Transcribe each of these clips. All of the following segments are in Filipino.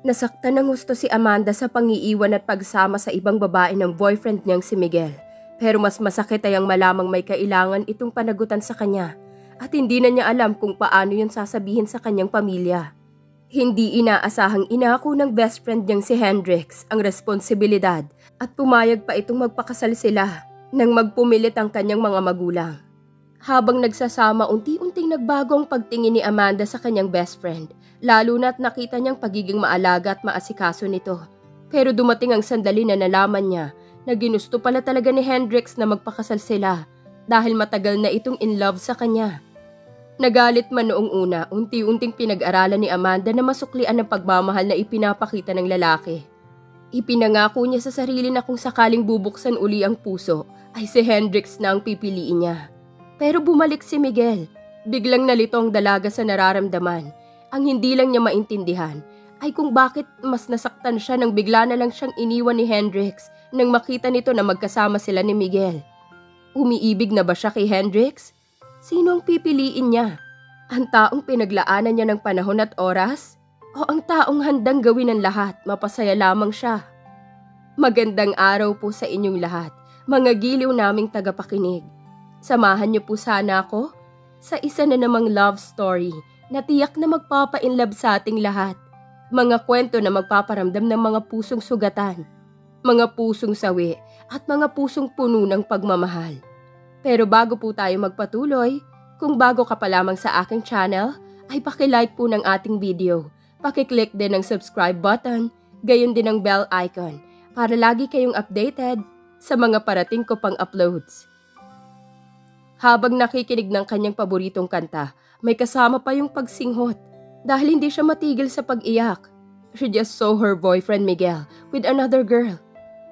Nasaktan ng gusto si Amanda sa pangiiwan at pagsama sa ibang babae ng boyfriend niyang si Miguel. Pero mas masakit ay ang malamang may kailangan itong panagutan sa kanya at hindi na niya alam kung paano yun sasabihin sa kanyang pamilya. Hindi inaasahang inako ng best friend niyang si Hendrix ang responsibilidad at pumayag pa itong magpakasal sila nang magpumilit ang kanyang mga magulang. Habang nagsasama, unti-unting nagbago ang pagtingin ni Amanda sa kanyang best friend, lalo na't nakita niyang pagiging maalaga at maasikaso nito. Pero dumating ang sandali na nalaman niya na ginusto pala talaga ni Hendrix na magpakasal sila dahil matagal na itong in love sa kanya. Nagalit man noong una, unti-unting pinag-aralan ni Amanda na masuklian ang pagmamahal na ipinapakita ng lalaki. Ipinangako niya sa sarili na kung sakaling bubuksan uli ang puso, ay si Hendrix na ang pipiliin niya. Pero bumalik si Miguel. Biglang nalito ang dalaga sa nararamdaman. Ang hindi lang niya maintindihan ay kung bakit mas nasaktan siya nang bigla na lang siyang iniwan ni Hendrix nang makita nito na magkasama sila ni Miguel. Umiibig na ba siya kay Hendrix? Sino ang pipiliin niya? Ang taong pinaglaanan niya ng panahon at oras? O ang taong handang gawin ang lahat, mapasaya lamang siya? Magandang araw po sa inyong lahat, mga giliw naming tagapakinig. Samahan niyo po sana ako sa isa na namang love story na tiyak na magpapa-inlove sa ating lahat. Mga kwento na magpaparamdam ng mga pusong sugatan, mga pusong sawi at mga pusong puno ng pagmamahal. Pero bago po tayo magpatuloy, kung bago ka pa lamang sa aking channel, ay paki-like po ng ating video. Paki-click din ang subscribe button, gayon din ang bell icon para lagi kayong updated sa mga parating ko pang uploads. Habang nakikinig ng kanyang paboritong kanta, may kasama pa yung pagsinghot dahil hindi siya matigil sa pag-iyak. She just saw her boyfriend Miguel with another girl.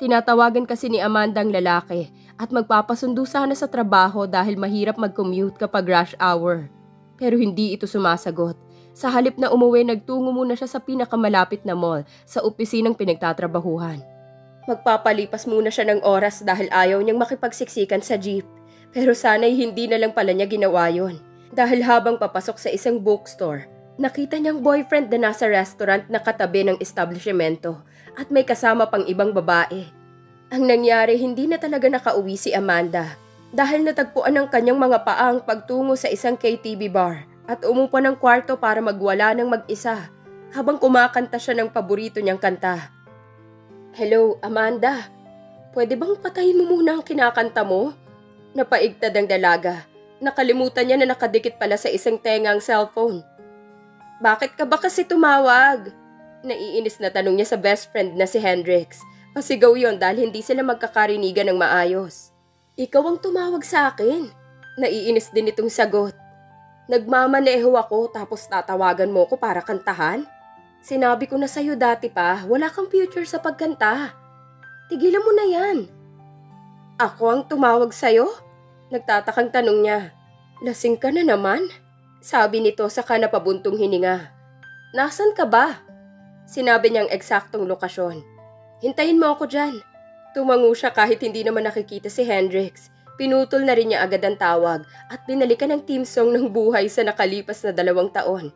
Tinatawagan kasi ni Amanda ang lalaki at magpapasundo sana sa trabaho dahil mahirap mag-commute kapag rush hour. Pero hindi ito sumasagot. Sa halip na umuwi, nagtungo muna siya sa pinakamalapit na mall sa opisinang pinagtatrabahuhan. Magpapalipas muna siya ng oras dahil ayaw niyang makipagsiksikan sa jeep. Pero sana'y hindi na lang pala niya ginawa yun. Dahil habang papasok sa isang bookstore, nakita niyang boyfriend na nasa restaurant na katabi ng establishmento at may kasama pang ibang babae. Ang nangyari, hindi na talaga nakauwi si Amanda dahil natagpuan ng kanyang mga paang pagtungo sa isang KTV bar at umupo ng kwarto para magwala ng mag-isa habang kumakanta siya ng paborito niyang kanta. Hello, Amanda. Pwede bang patayin mo muna ang kinakanta mo? Napaigtad ang dalaga. Nakalimutan niya na nakadikit pala sa isang tenga ang cellphone. Bakit ka ba kasi tumawag? Naiinis na tanong niya sa best friend na si Hendrix. Pasigaw yon dahil hindi sila magkakarinigan ng maayos. Ikaw ang tumawag sa akin. Naiinis din itong sagot. Nagmamaneho ako tapos tatawagan mo ko para kantahan? Sinabi ko na sa'yo dati pa, wala kang future sa pagkanta. Tigilan mo na yan. Ako ang tumawag sa'yo? Nagtatakang tanong niya. Lasing ka na naman? Sabi nito saka napabuntong hininga. Nasaan ka ba? Sinabi niyang eksaktong lokasyon. Hintayin mo ako dyan. Tumango siya kahit hindi naman nakikita si Hendrix. Pinutol na rin niya agad ang tawag at binalikan ang team song ng buhay sa nakalipas na 2 taon.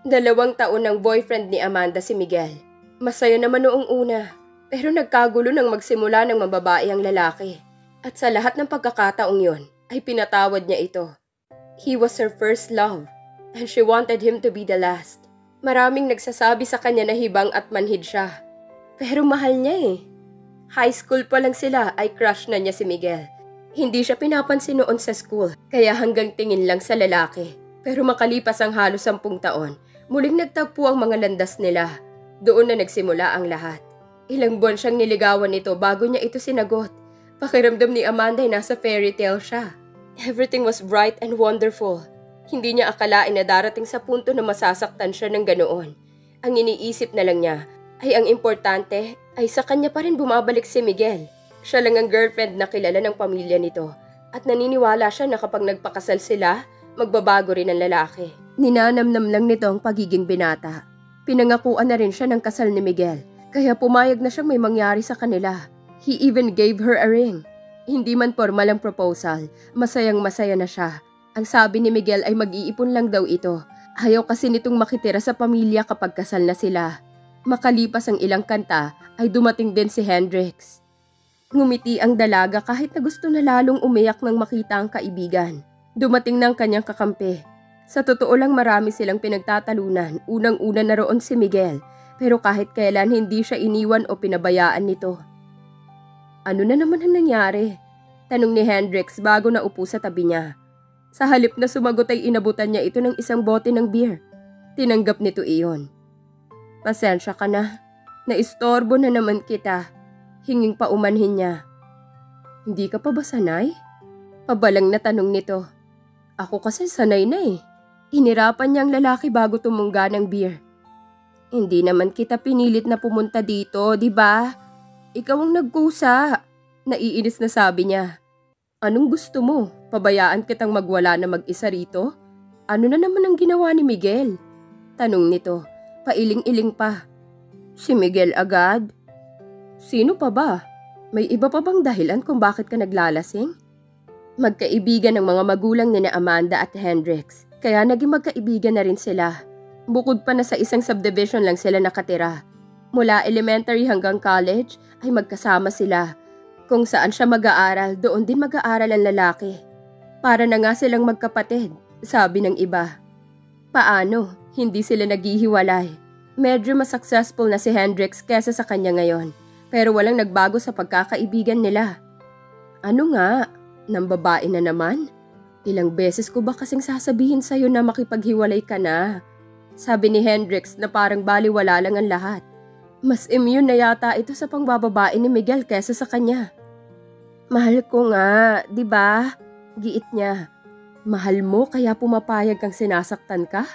2 taon ng boyfriend ni Amanda si Miguel. Masaya naman noong una, pero nagkagulo nang magsimula ng mababae ang lalaki. At sa lahat ng pagkakataong yon, ay pinatawad niya ito. He was her first love, and she wanted him to be the last. Maraming nagsasabi sa kanya na hibang at manhid siya. Pero mahal niya eh. High school pa lang sila ay crush na niya si Miguel. Hindi siya pinapansin noon sa school, kaya hanggang tingin lang sa lalaki. Pero makalipas ang halos 10 taon, muling nagtagpo ang mga landas nila. Doon na nagsimula ang lahat. Ilang buwan siyang niligawan nito bago niya ito sinagot. Pakiramdam ni Amanda ay nasa fairy tale siya. Everything was bright and wonderful. Hindi niya akalain na darating sa punto na masasaktan siya ng ganoon. Ang iniisip na lang niya ay ang importante ay sa kanya pa rin bumabalik si Miguel. Siya lang ang girlfriend na kilala ng pamilya nito at naniniwala siya na kapag nagpakasal sila, magbabago rin ang lalaki. Ninanamnam lang nito ang pagiging binata. Pinangakuan na rin siya ng kasal ni Miguel, kaya pumayag na siyang may mangyari sa kanila. He even gave her a ring. Hindi man formal ang proposal, masayang-masaya na siya. Ang sabi ni Miguel ay mag-iipon lang daw ito. Ayaw kasi nitong makitira sa pamilya kapag kasal na sila. Makalipas ang ilang kanta ay dumating din si Hendrix. Ngumiti ang dalaga kahit na gusto na lalong umiyak nang makita ang kaibigan. Dumating ng kanyang kakampi. Sa totoo lang marami silang pinagtatalunan, unang-una na roon si Miguel, pero kahit kailan hindi siya iniwan o pinabayaan nito. Ano na naman ang nangyari? Tanong ni Hendrix bago naupo sa tabi niya. Sa halip na sumagot ay inabutan niya ito ng isang bote ng beer. Tinanggap nito iyon. Pasensya ka na. Naistorbo na naman kita. Hinging paumanhin niya. Hindi ka pa ba sanay? Pabalang na tanong nito. Ako kasi sanay na eh. Inirapan niya ang lalaki bago tumungga ng beer. Hindi naman kita pinilit na pumunta dito, di ba? Ikaw ang nagkusa. Naiinis na sabi niya. Anong gusto mo? Pabayaan kitang magwala na mag-isa rito? Ano na naman ang ginawa ni Miguel? Tanong nito. Pailing-iling pa. Si Miguel agad? Sino pa ba? May iba pa bang dahilan kung bakit ka naglalasing? Magkaibigan ng mga magulang ni na Amanda at Hendrix, kaya naging magkaibigan na rin sila. Bukod pa na sa isang subdivision lang sila nakatira. Mula elementary hanggang college ay magkasama sila. Kung saan siya mag-aaral, doon din mag-aaral ang lalaki. Para na nga silang magkapatid, sabi ng iba. Paano? Hindi sila naghihiwalay. Medyo mas successful na si Hendrix kesa sa kanya ngayon. Pero walang nagbago sa pagkakaibigan nila. Ano nga? Nang babae na naman? Ilang beses ko ba kasing sasabihin sa'yo na makipaghiwalay ka na? Sabi ni Hendrix na parang baliwala lang ang lahat. Mas immune na yata ito sa pangbababae ni Miguel kesa sa kanya. Mahal ko nga, di ba? Giit niya. Mahal mo kaya pumapayag kang sinasaktan ka?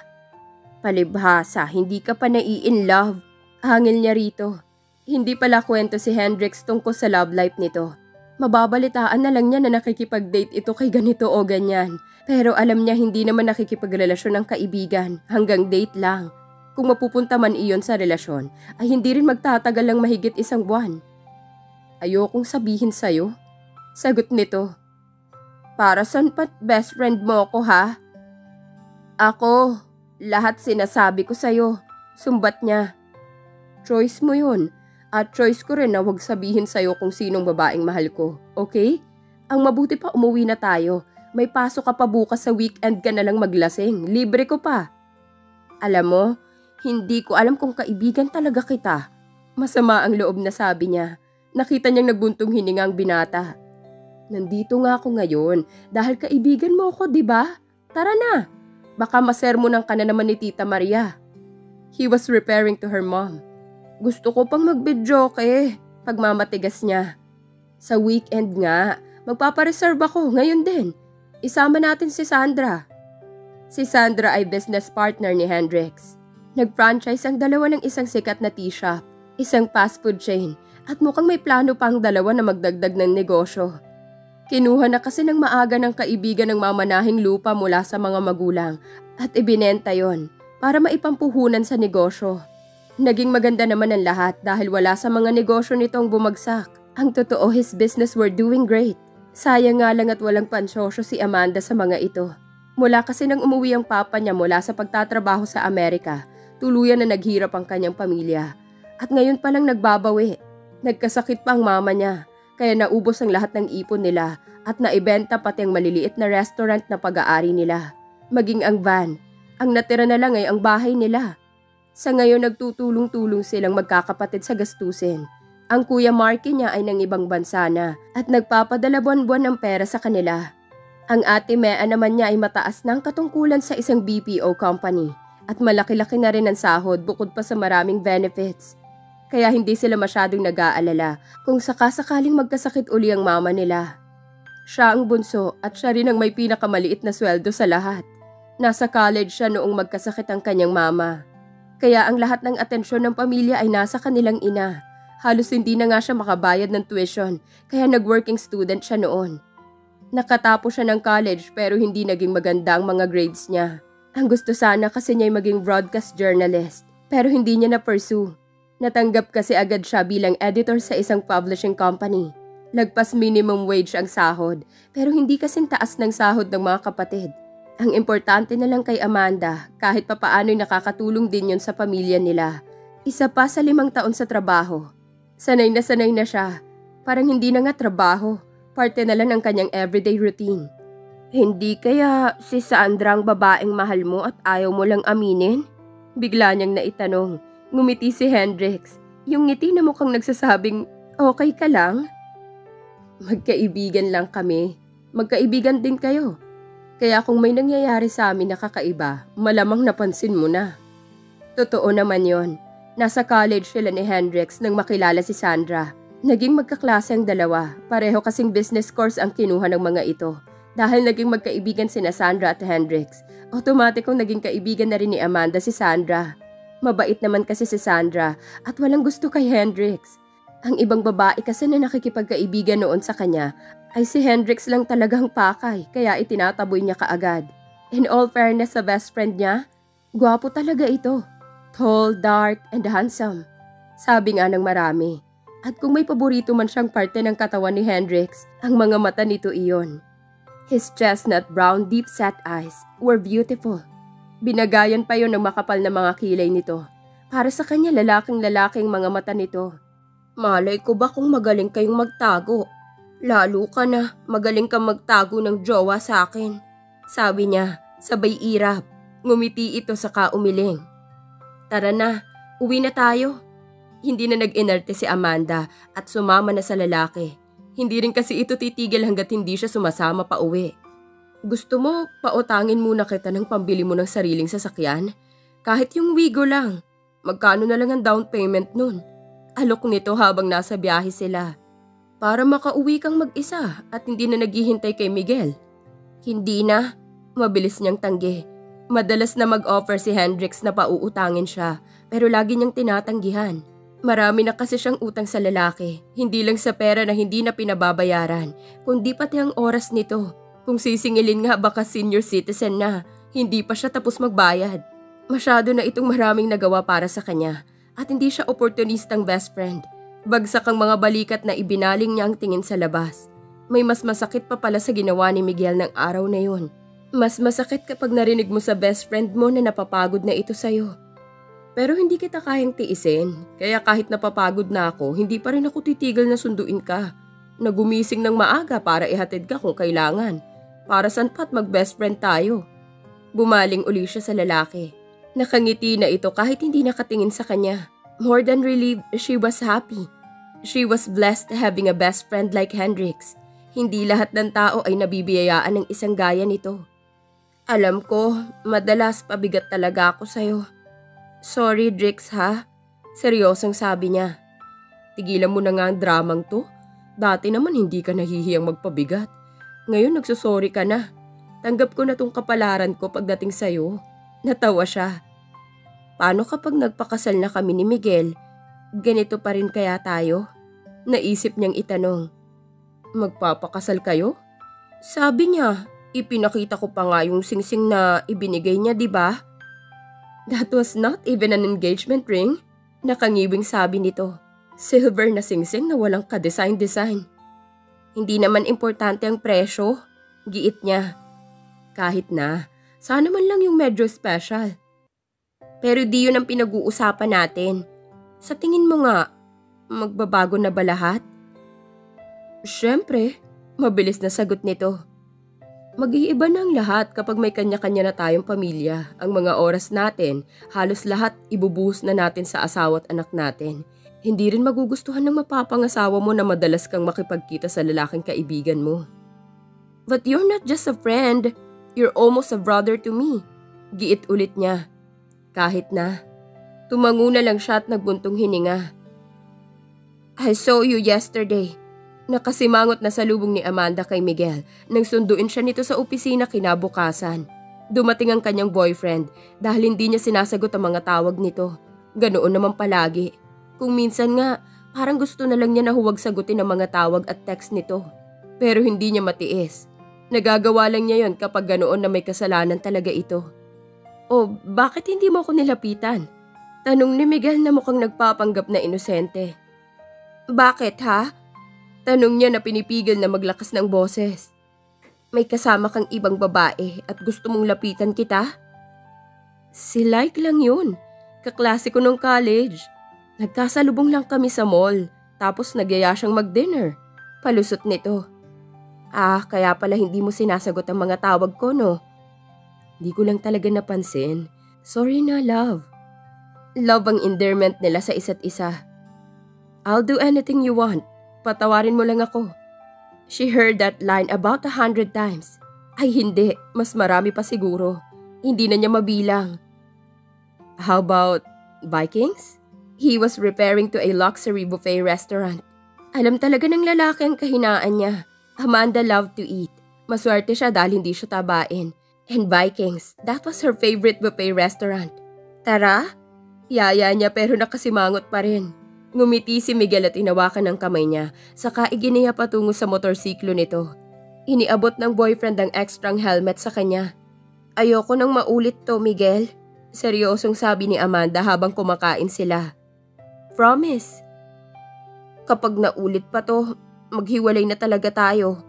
Palibhasa, hindi ka pa nai-in love. Hangil niya rito. Hindi pala kwento si Hendrix tungkol sa love life nito. Mababalitaan na lang niya na nakikipag-date ito kay ganito o ganyan. Pero alam niya hindi naman nakikipagrelasyon ng kaibigan, hanggang date lang. Kung mapupunta man iyon sa relasyon, ay hindi rin magtatagal lang mahigit 1 buwan. Ayokong sabihin sa'yo. Sagot nito. Para saan pa't best friend mo ako ha? Ako, lahat sinasabi ko sa'yo. Sumbat niya. Choice mo yun. At choice ko rin na huwag sabihin sa'yo kung sinong babaeng mahal ko. Okay? Ang mabuti pa umuwi na tayo. May pasok ka pa bukas sa weekend ka na lang maglasing. Libre ko pa. Alam mo, hindi ko alam kung kaibigan talaga kita. Masama ang loob na sabi niya. Nakita niyang nagbuntong hininga ang binata. Nandito nga ako ngayon dahil kaibigan mo ako, di ba? Tara na. Baka masermonan ka na naman ni Tita Maria. He was referring to her mom. Gusto ko pang mag-videoke pagmamatigas niya. Sa weekend nga, magpapareserve ako ngayon din. Isama natin si Sandra. Si Sandra ay business partner ni Hendrix. Nag-franchise ang dalawa ng isang sikat na tea shop, isang fast food chain, at mukhang may plano pa ang dalawa na magdagdag ng negosyo. Kinuha na kasi ng maaga ng kaibigan ng mamanahing lupa mula sa mga magulang at ibinenta yon para maipampuhunan sa negosyo. Naging maganda naman ang lahat dahil wala sa mga negosyo nitong bumagsak. Ang totoo, his business were doing great. Sayang nga lang at walang pansosyo si Amanda sa mga ito. Mula kasi nang umuwi ang papa niya mula sa pagtatrabaho sa Amerika, tuluyan na naghirap ang kanyang pamilya. At ngayon pa lang nagbabawi. Nagkasakit pa ang mama niya, kaya naubos ang lahat ng ipon nila at naibenta pati ang maliliit na restaurant na pag-aari nila. Maging ang van. Ang natira na lang ay ang bahay nila. Sa ngayon nagtutulong-tulong silang magkakapatid sa gastusin. Ang kuya Marky niya ay ng ibang bansa na at nagpapadala buwan-buwan ng pera sa kanila. Ang ate Mea naman niya ay mataas ng katungkulan sa isang BPO company at malaki-laki na rin ang sahod bukod pa sa maraming benefits. Kaya hindi sila masyadong nag-aalala kung sakasakaling magkasakit uli ang mama nila. Siya ang bunso at siya rin ang may pinakamaliit na sweldo sa lahat. Nasa college siya noong magkasakit ang kanyang mama. Kaya ang lahat ng atensyon ng pamilya ay nasa kanilang ina. Halos hindi na nga siya makabayad ng tuition, kaya nag-working student siya noon. Nakatapos siya ng college pero hindi naging maganda ang mga grades niya. Ang gusto sana kasi niya ay maging broadcast journalist, pero hindi niya na-pursue. Natanggap kasi agad siya bilang editor sa isang publishing company. Lagpas minimum wage ang sahod, pero hindi kasing taas ng sahod ng mga kapatid. Ang importante na lang kay Amanda, kahit papaano'y nakakatulong din yon sa pamilya nila. Isa pa sa 5 taon sa trabaho. Sanay na siya. Parang hindi na nga trabaho. Parte na lang ng kanyang everyday routine. Hindi kaya si Sandra ang babaeng mahal mo at ayaw mo lang aminin? Bigla niyang naitanong. Ngumiti si Hendrix. Yung ngiti na mukhang nagsasabing, okay ka lang? Magkaibigan lang kami. Magkaibigan din kayo. Kaya kung may nangyayari sa amin na kakaiba, malamang napansin mo na. Totoo naman yon. Nasa college sila ni Hendrix nang makilala si Sandra. Naging magkaklase ang dalawa. Pareho kasing business course ang kinuha ng mga ito. Dahil naging magkaibigan sina Sandra at Hendrix, automatikong naging kaibigan na rin ni Amanda si Sandra. Mabait naman kasi si Sandra at walang gusto kay Hendrix. Ang ibang babae kasi na nakikipagkaibigan noon sa kanya ay si Hendrix lang talagang pakay kaya itinataboy niya kaagad. In all fairness sa best friend niya, gwapo talaga ito. Tall, dark, and handsome. Sabi nga ng marami. At kung may paborito man siyang parte ng katawan ni Hendrix, ang mga mata nito iyon. His chestnut brown deep-set eyes were beautiful. Binagayan pa yon ng makapal na mga kilay nito. Para sa kanya lalaking-lalaking mga mata nito. Malay ko ba kung magaling kayong magtago? Lalo ka na, magaling kang magtago ng jowa sa akin. Sabi niya, sabay irap. Ngumiti ito saka umiling. Tara na, uwi na tayo. Hindi na nag-inerte si Amanda at sumama na sa lalaki. Hindi rin kasi ito titigil hanggat hindi siya sumasama pa uwi. Gusto mo, pautangin muna kita ng pambili mo ng sariling sasakyan? Kahit yung Wigo lang. Magkano na lang ang down payment nun? Alok nito habang nasa biyahe sila. Para makauwi kang mag-isa at hindi na naghihintay kay Miguel. Hindi na. Mabilis niyang tanggi. Madalas na mag-offer si Hendrix na pauutangin siya pero lagi niyang tinatanggihan. Marami na kasi siyang utang sa lalaki. Hindi lang sa pera na hindi na pinababayaran, kundi pati ang oras nito. Kung sisingilin nga baka senior citizen na, hindi pa siya tapos magbayad. Masyado na itong maraming nagawa para sa kanya at hindi siya opportunistang best friend. Bagsak ang mga balikat na ibinaling niya ang tingin sa labas. May mas masakit pa pala sa ginawa ni Miguel ng araw na yun. Mas masakit kapag narinig mo sa best friend mo na napapagod na ito sa'yo. Pero hindi kita kayang tiisin, kaya kahit napapagod na ako, hindi pa rin ako titigil na sunduin ka. Nagumising ng maaga para ihatid ka kung kailangan. Para saan pa't mag-best friend tayo. Bumaling uli siya sa lalaki. Nakangiti na ito kahit hindi nakatingin sa kanya. More than relieved, she was happy. She was blessed having a best friend like Hendrix. Hindi lahat ng tao ay nabibiyayaan ng isang gaya nito. Alam ko, madalas pabigat talaga ako sa'yo. Sorry, Drix ha? Seryosong sabi niya. Tigilan mo na nga ang dramang to. Dati naman hindi ka nahihiyang magpabigat. Ngayon nagsusorry ka na. Tanggap ko na tong kapalaran ko pagdating sa'yo. Natawa siya. Paano kapag nagpakasal na kami ni Miguel? Ganito pa rin kaya tayo? Naisip niyang itanong. Magpapakasal kayo? Sabi niya, ipinakita ko pa nga yung singsing na ibinigay niya, di ba? That was not even an engagement ring. Nakangiwing sabi nito. Silver na singsing na walang ka-design-design. Hindi naman importante ang presyo, giit niya. Kahit na, sana man lang yung medyo special. Pero di yun ang pinag-uusapan natin. Sa tingin mo nga, magbabago na ba lahat? Siyempre, mabilis na sagot nito. Mag-iiba na ang lahat kapag may kanya-kanya na tayong pamilya. Ang mga oras natin, halos lahat ibubuhos na natin sa asawa at anak natin. Hindi rin magugustuhan ng mapapangasawa mo na madalas kang makipagkita sa lalaking kaibigan mo. But you're not just a friend, you're almost a brother to me. Giit ulit niya. Kahit na. Tumango na lang siya at nagbuntong hininga. I saw you yesterday. Nakasimangot na salubong ni Amanda kay Miguel nang sunduin siya nito sa opisina kinabukasan. Dumating ang kanyang boyfriend dahil hindi niya sinasagot ang mga tawag nito. Ganoon naman palagi. Kung minsan nga, parang gusto na lang niya na huwag sagutin ang mga tawag at text nito. Pero hindi niya matiis. Nagagawa lang niya yon kapag ganoon na may kasalanan talaga ito. O bakit hindi mo ako nilapitan? Tanong ni Miguel na mukhang nagpapanggap na inosente. Bakit ha? Tanong niya na pinipigil na maglakas ng boses. May kasama kang ibang babae at gusto mong lapitan kita? Si Like lang yun. Kaklase ko nung college. Nagkasalubong lang kami sa mall, tapos nagyaya siyang mag-dinner. Palusot nito. Kaya pala hindi mo sinasagot ang mga tawag ko, no? Di ko lang talaga napansin. Sorry na, love. Love ang endearment nila sa isa't isa. I'll do anything you want. Patawarin mo lang ako. She heard that line about 100 times. Ay hindi, mas marami pa siguro. Hindi na niya mabilang. How about Vikings? He was referring to a luxury buffet restaurant. Alam talaga ng lalaki ang kahinaan niya. Amanda loved to eat. Maswerte siya dahil hindi siya tabain. And Vikings, that was her favorite buffet restaurant. Tara? Yaya niya pero nakasimangot pa rin. Ngumiti si Miguel at inawakan ng kamay niya, saka iginiya patungo sa motorsiklo nito. Iniabot ng boyfriend ang extrang helmet sa kanya. Ayoko nang maulit to, Miguel. Seryosong sabi ni Amanda habang kumakain sila. Promise. Kapag naulit pa to, maghiwalay na talaga tayo.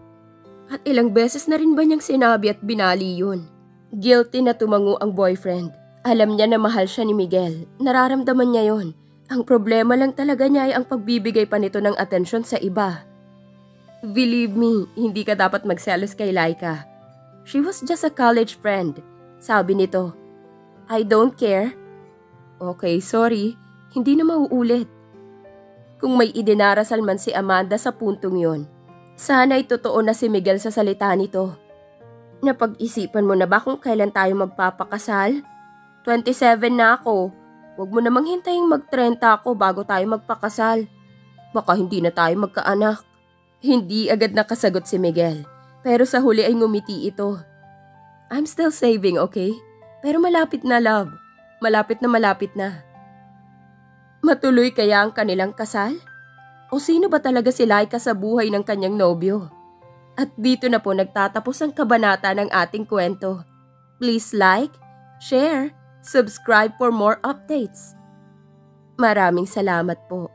At ilang beses na rin ba niyang sinabi at binali yun? Guilty na tumango ang boyfriend. Alam niya na mahal siya ni Miguel. Nararamdaman niya yon. Ang problema lang talaga niya ay ang pagbibigay pa nito ng atensyon sa iba. Believe me, hindi ka dapat magselos kay Laika. She was just a college friend. Sabi nito. I don't care. Okay, sorry. Hindi na mauulit. Kung may idinarasal man si Amanda sa puntong yon, sana'y totoo na si Miguel sa salita nito. Napag-isipan mo na ba kung kailan tayo magpapakasal? 27 na ako. Huwag mo namang hintaying mag-30 ako bago tayo magpakasal. Baka hindi na tayo magkaanak. Hindi agad nakasagot si Miguel, pero sa huli ay ngumiti ito. I'm still saving, okay? Pero malapit na, love. Malapit na. Matuloy kaya ang kanilang kasal? O sino ba talaga si Laika sa buhay ng kanyang nobyo? At dito na po nagtatapos ang kabanata ng ating kwento. Please like, share, subscribe for more updates. Maraming salamat po.